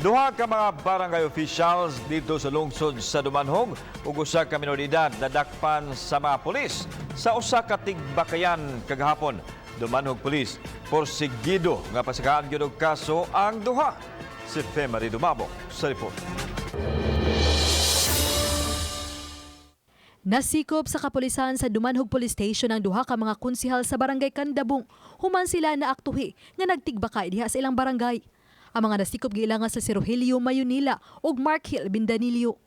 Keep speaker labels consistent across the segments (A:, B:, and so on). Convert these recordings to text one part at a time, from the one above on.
A: Duha ka mga barangay officials dito sa lungsod sa Dumanjug ug usa ka minoridad nadakpan sa mga pulis sa usa ka Tigbakayan kagahapon. Dumanjug Police porsigido nga pasakaan gyud og kaso ang duha. Si Femari Dumabok sa report.
B: Nasikop sa kapulisan sa Dumanjug Police Station ang duha ka mga konsehal sa Barangay Kandabong. Human sila na aktuhi nga nagtigbakay diha sa ilang barangay. Ang mga nasikop giilangan sa si Rogelio Mayunila ug Mark Hill Bindanilio.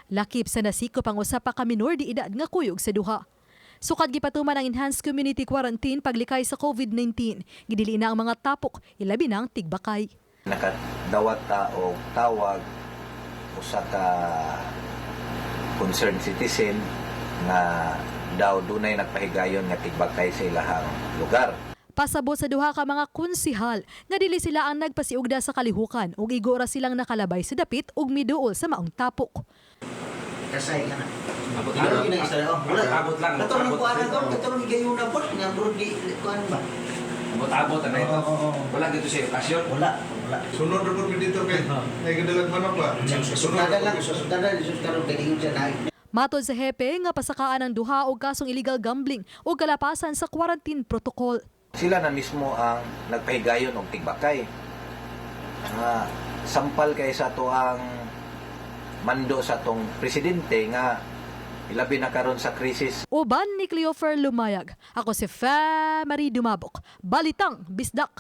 B: Lakip sa nasikop ang usa pa ka minor di edad nga kuyog sa duha. Sukad gipatuman ang enhanced community quarantine paglikay sa COVID-19. Gidili na ang mga tapok, ilabi na ang tigbakay.
C: Nakadawat ta og tawag usa ka concerned citizen nga daw dunay nagpahigayon nga tigbakay sa ilahang lugar.
B: Pasabot sa duha ka mga konsehal nga dili sila ang nagpasiugda sa kalihukan ug igora silang nakalabay sa dapit ug miduol sa maong tapok.
D: Kasay ka na.
E: Abot lang.
D: Katulong ko ana ko, katulong igayuna po nga bro di kuan ba.
E: Abot na ito. Wala dito sa okasyon.
D: Wala.
F: Sunod na po dito kay ay kadalag manok ba?
D: Sundadan lang, sundadan karon galingon siya na.
B: Matod sa hepe nga pasakaan ang duha og kasong illegal gambling ug kalapasan sa quarantine protocol.
C: Sila na mismo ang nagpahigayon og tigbakay. Sampal kay sa to ang mando sa tong presidente nga ilabi na karon sa krisis.
B: Uban ni Cleofer Lumayag. Ako si Femari Dumabok. Balitang Bisdak.